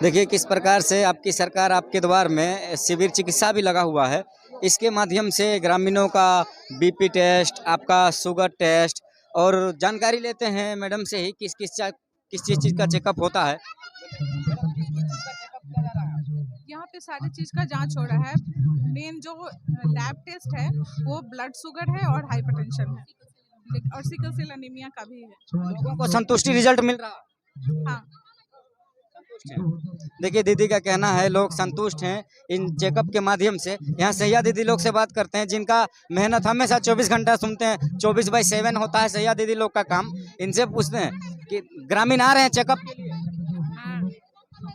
देखिए किस प्रकार से आपकी सरकार आपके द्वार में शिविर चिकित्सा भी लगा हुआ है। इसके माध्यम से ग्रामीणों का बीपी टेस्ट, आपका शुगर टेस्ट और जानकारी लेते हैं मैडम से ही किस चीज़ का चेकअप होता है। मैडम किस चीज़ का चेकअप किया जा रहा है? यहाँ पे सारी चीज का जांच हो रहा है। मेन जो लैब टेस्ट है वो ब्लड शुगर है और हाइपरटेंशन है, और सिकल सेल एनीमिया का भी है। लोगों को संतुष्टि रिजल्ट मिल रहा है? हाँ, संतुष्ट हैं। देखिए दीदी का कहना है लोग संतुष्ट हैं इन चेकअप के माध्यम से। यहाँ सैया दीदी लोग से बात करते हैं जिनका मेहनत हमेशा 24 घंटा सुनते हैं, 24/7 होता है सैया दीदी लोग का काम। इनसे पूछते हैं कि ग्रामीण आ रहे हैं चेकअप के लिए, हाँ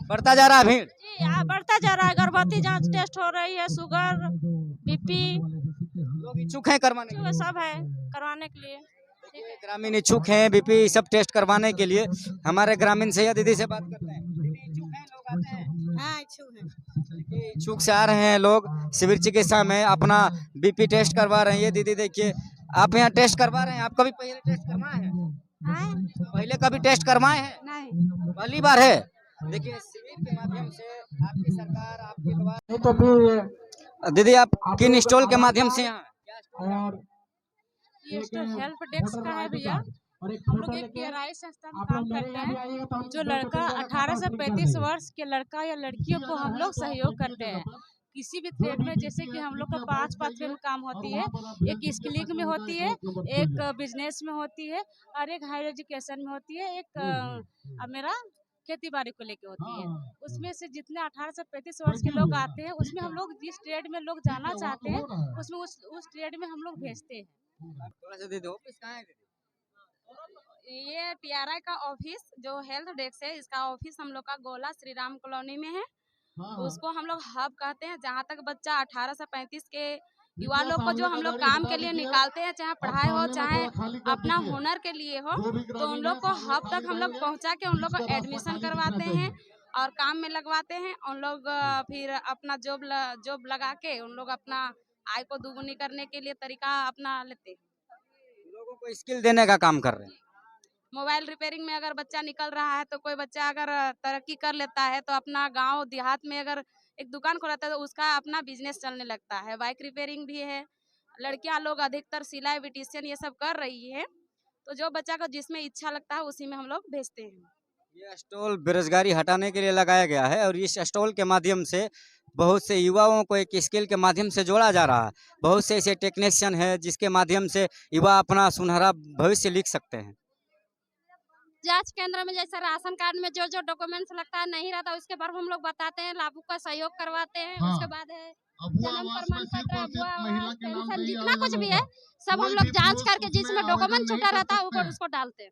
बढ़ता जा रहा है भीड़? जी, यहाँ बढ़ता जा रहा है। गर्भवती जांच टेस्ट हो रही है, शुगर, बीपी, लोग इच्छुक हैं करवाने के लिए? सब है करवाने के लिए। देखिए, ग्रामीण इच्छुक हैं बीपी सब टेस्ट करवाने के लिए। हमारे ग्रामीण सैया दीदी से बात करते हैं। दीदी इच्छुक हैं, लोग आते हैं? हाँ इच्छुक है। देखिए, इच्छुक से आ रहे हैं लोग शिविर चिकित्सा में अपना बीपी टेस्ट करवा रहे हैं। ये दीदी देखिए आप यहाँ टेस्ट करवा रहे हैं, आप कभी पहले टेस्ट करवाए हैं? पहले कभी टेस्ट करवाए हैं? नहीं, पहली बार है। देखिए शिविर के माध्यम से आपकी सरकार आपके द्वारा। तो फिर दीदी आप किन स्टॉल के माध्यम से यहाँ? और ये स्टोर हेल्प डेस्क का है भैया। हम लोग एक PRI संस्था में काम करते हैं। जो लड़का 18 से 35 वर्ष के लड़का या लड़कियों को हम लोग सहयोग करते हैं किसी भी ट्रेड में। जैसे कि हम लोग का 5 पाथवे में काम होती है, एक स्किलिंग में होती है, एक बिजनेस में होती है और एक हायर एजुकेशन में होती है, एक मेरा खेती बाड़ी को लेके होती है। उसमें से जितने 18 से 35 वर्ष के लोग आते हैं उसमें हम लोग जिस ट्रेड में लोग जाना चाहते हैं उसमें उस ट्रेड में हम लोग भेजते हैं। थोड़ा सा दीदी ऑफिस कहाँ है दीदी? ये PRI का ऑफिस जो हेल्थ डेस्क है, इसका ऑफिस हम लोग का गोला श्री राम कॉलोनी में है। उसको हम लोग हब कहते हैं। जहाँ तक बच्चा 18 से 35 के युवा लोग को जो हम लोग काम के लिए निकालते हैं, चाहे पढ़ाई हो चाहे अपना हुनर के लिए हो, तो उन लोग को हब तक हम लोग पहुँचा के उन लोग को एडमिशन करवाते हैं और काम में लगवाते हैं। उन लोग फिर अपना जॉब लगा के उन लोग अपना आय को दुगुनी करने के लिए तरीका अपना लेते हैं। लोगों को स्किल देने का काम कर रहे हैं। मोबाइल रिपेयरिंग में अगर बच्चा निकल रहा है तो कोई बच्चा अगर तरक्की कर लेता है तो अपना गांव देहात में अगर एक दुकान खोलता है तो उसका अपना बिजनेस चलने लगता है। बाइक रिपेयरिंग भी है। लड़कियां लोग अधिकतर सिलाई ब्यूटिशियन ये सब कर रही है। तो जो बच्चा को जिसमें इच्छा लगता है उसी में हम लोग भेजते हैं। ये स्टॉल बेरोजगारी हटाने के लिए लगाया गया है और इस स्टॉल के माध्यम से बहुत से युवाओं को एक स्किल के माध्यम से जोड़ा जा रहा है। बहुत से ऐसे टेक्नीशियन है जिसके माध्यम से युवा अपना सुनहरा भविष्य लिख सकते हैं। जांच केंद्र में जैसे राशन कार्ड में जो जो डॉक्यूमेंट्स लगता है नहीं रहता उसके बारे में हम लोग बताते हैं, लाभुक का सहयोग करवाते हैं। उसके बाद है जन्म प्रमाण पत्र, अबुआ आवास, पेंशन, जितना कुछ भी है सब हम लोग जांच करके जिसमें डॉक्यूमेंट छूटा रहता है ऊपर उसको डालते हैं।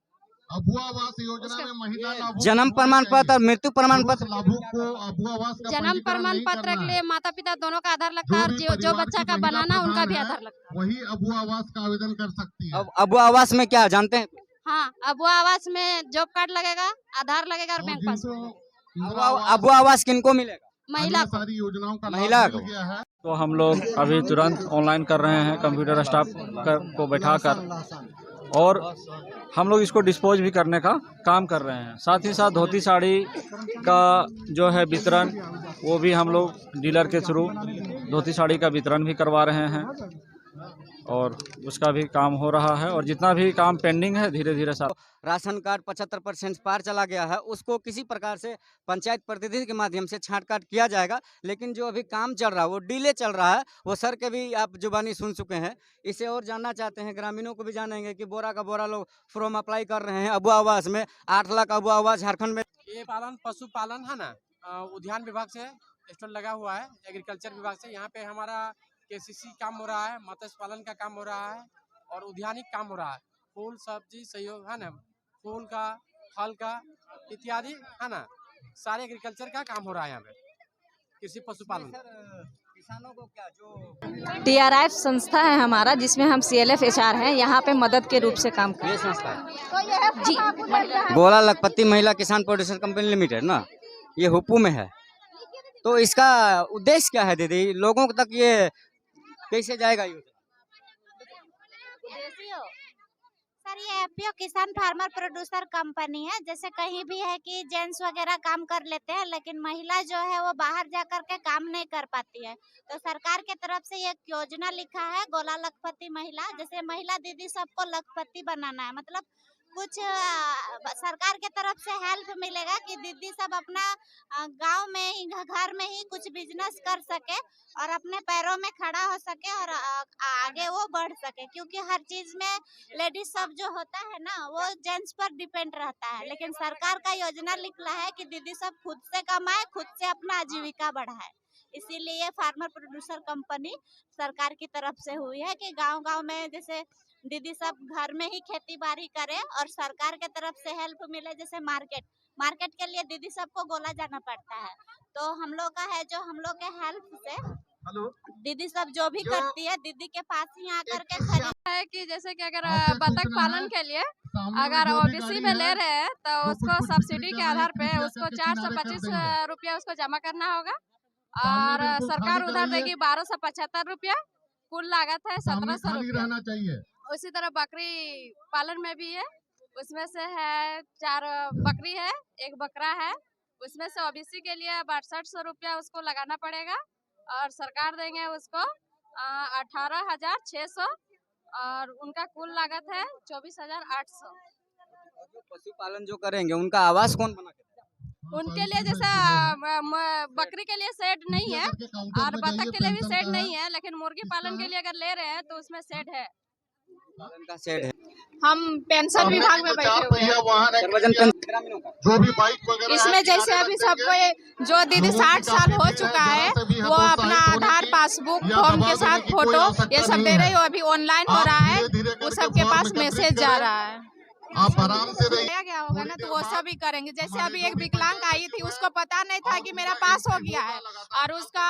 अबुआ आवास योजना में महिला लाभुक जन्म प्रमाण पत्र और मृत्यु प्रमाण पत्र लाभुक को अबुआ आवास का जन्म प्रमाण पत्र के लिए माता पिता दोनों का आधार लगता है और जो बच्चा का बनाना उनका भी आधार लगता है। वही अबुआ आवास का आवेदन कर सकती है। अब अबुआ आवास में क्या जानते हैं? हाँ, अबुआ आवास में जॉब कार्ड लगेगा, आधार लगेगा और बैंक पासबुक। अबुआ आवास किनको मिलेगा? महिला को। सारी योजनाओं का महिला लाभ को। मिल गया है। तो हम लोग अभी तुरंत ऑनलाइन कर रहे हैं कंप्यूटर स्टाफ को बैठाकर, और हम लोग इसको डिस्पोज भी करने का काम कर रहे हैं। साथ ही साथ धोती साड़ी का जो है वितरण, वो भी हम लोग डीलर के थ्रू धोती साड़ी का वितरण भी करवा रहे हैं और उसका भी काम हो रहा है। और जितना भी काम पेंडिंग है धीरे धीरे साथ। राशन कार्ड 75% पार चला गया है, उसको किसी प्रकार से पंचायत प्रतिनिधि के माध्यम से छांट काट किया जाएगा। लेकिन जो अभी काम चल रहा है वो डिले चल रहा है, वो सर के भी आप जुबानी सुन चुके हैं। इसे और जानना चाहते हैं, ग्रामीणों को भी जानेंगे कि बोरा का बोरा लोग फॉर्म अप्लाई कर रहे हैं अबुआ आवास में। 8 लाख अबुआ आवास झारखंड में। ये पालन पशुपालन है ना, उद्यान विभाग से स्टॉल लगा हुआ है, एग्रीकल्चर विभाग से। यहाँ पे हमारा KCC काम हो रहा है, मत्स्य पालन का काम हो रहा है और उद्यानिक काम हो रहा है। फूल सब्जी सहयोग है ना, फूल का, फल का इत्यादि है ना, सारे एग्रीकल्चर का काम हो रहा है यहाँ पे, कृषि पशुपालन। किसानों को क्या जो TRI संस्था है हमारा, जिसमें हम CLF HR हैं, यहाँ पे मदद के रूप से काम कर ये संस्था है जी। गोला लखपति महिला किसान प्रोड्यूसर कंपनी लिमिटेड ना, ये हुप्पू में है। तो इसका उद्देश्य क्या है दीदी, लोगों तक ये कैसे जाएगा? सर ये एफपीओ किसान फार्मर प्रोड्यूसर कंपनी है। जैसे कहीं भी है कि जेंट्स वगैरह काम कर लेते हैं, लेकिन महिला जो है वो बाहर जाकर के काम नहीं कर पाती है। तो सरकार के तरफ से एक योजना लिखा है गोला लखपति महिला। जैसे महिला दीदी सबको लखपति बनाना है, मतलब कुछ सरकार के तरफ से हेल्प मिलेगा कि दीदी सब अपना गांव में ही घर में ही कुछ बिजनेस कर सके और अपने पैरों में खड़ा हो सके और आगे वो बढ़ सके। क्योंकि हर चीज में लेडीज सब जो होता है ना वो जेंट्स पर डिपेंड रहता है, लेकिन सरकार का योजना निकला है कि दीदी सब खुद से कमाए, खुद से अपना आजीविका बढ़ाए। इसीलिए फार्मर प्रोड्यूसर कंपनी सरकार की तरफ से हुई है कि गांव-गांव में जैसे दीदी सब घर में ही खेती बाड़ी करे और सरकार के तरफ से हेल्प मिले। जैसे मार्केट के लिए दीदी सबको गोला जाना पड़ता है, तो हम लोग का है जो हम लोग के हेल्प से दीदी सब जो भी करती है दीदी के पास ही आकर के खरीद है कि जैसे कि अगर बतख पालन के लिए अगर ओबीसी में ले रहे हैं तो उसको सब्सिडी के आधार पे उसको 425 रुपया उसको जमा करना होगा और सरकार उधर देगी 1275 रुपया। कुल लागत है 1700 रुपया। चाहिए। उसी तरह बकरी पालन में भी है, उसमें से है 4 बकरी है, 1 बकरा है, उसमें से ओबीसी के लिए 6200 रुपया उसको लगाना पड़ेगा और सरकार देंगे उसको 18,600 और उनका कुल लागत है 24,800। पशुपालन जो करेंगे उनका आवास कौन बना के देगा? उनके लिए जैसे बकरी के लिए शेड नहीं है और बतख के लिए भी शेड नहीं है, लेकिन मुर्गी पालन के लिए अगर ले रहे हैं तो उसमें शेड है। पालन का शेड है। हम पेंशन विभाग में बैठे हुए हैं। सर्वजन पेंशन ग्रामीणों का जो भी बाइक वगैरह इसमें जैसे अभी सबको जो दीदी 60 साल हो चुका है वो अपना आधार पासबुक फॉर्म के साथ फोटो ये सब दे रहे हो, अभी ऑनलाइन हो रहा है, वो सबके पास मैसेज जा रहा है। आप आराम से रहिए। गया होगा ना तो वो सब ही करेंगे। जैसे अभी एक विकलांग आई थी, उसको पता नहीं था कि मेरा पास हो गया है और उसका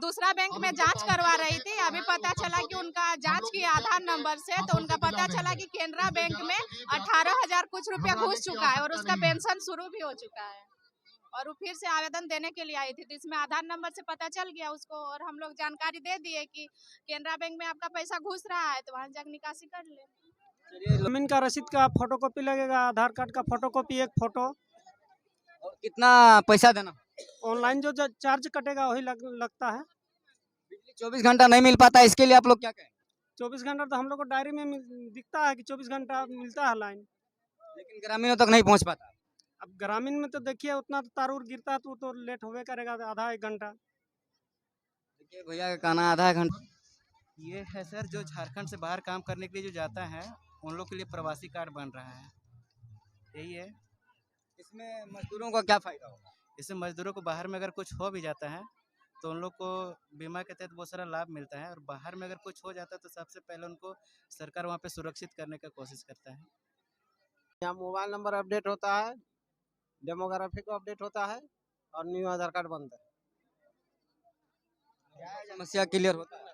दूसरा बैंक में जांच करवा रही थी। अभी पता चला कि उनका जांच की आधार नंबर से, तो उनका पता चला कि केनरा बैंक में 18,000 कुछ रुपया घुस चुका है और उसका पेंशन शुरू भी हो चुका है और वो फिर से आवेदन देने के लिए आई थी। तो इसमें आधार नंबर से पता चल गया उसको और हम लोग जानकारी दे दिए कि केनरा बैंक में आपका पैसा घुस रहा है, तो वहाँ जाकर निकासी कर ले। जमीन का रसीद का फोटोकॉपी लगेगा, आधार कार्ड का फोटोकॉपी, एक फोटो। और कितना पैसा देना? ऑनलाइन जो चार्ज कटेगा वही लगता है। बिजली 24 घंटा नहीं मिल पाता, इसके लिए आप लोग क्या कहें? 24 घंटा तो हम लोग को डायरी में दिखता है कि 24 घंटा मिलता है लाइन, लेकिन ग्रामीणों तक नहीं पहुंच पाता। अब ग्रामीण में तो देखिए उतना तो तार उर गिरता है तो लेट होवे करेगा, आधा एक घंटा। देखिए भैया का कहना आधा घंटा। ये है सर, जो झारखंड से बाहर काम करने के लिए जो जाता है उन लोग के लिए प्रवासी कार्ड बन रहा है, यही है। इसमें मजदूरों का क्या फायदा होगा? इससे मजदूरों को बाहर में अगर कुछ हो भी जाता है तो उन लोग को बीमा के तहत बहुत सारा लाभ मिलता है और बाहर में अगर कुछ हो जाता है तो सबसे पहले उनको सरकार वहाँ पे सुरक्षित करने का कोशिश करता है। यहाँ मोबाइल नंबर अपडेट होता है, डेमोग्राफी को अपडेट होता है और न्यू आधार कार्ड बनता है। समस्या क्लियर होता है।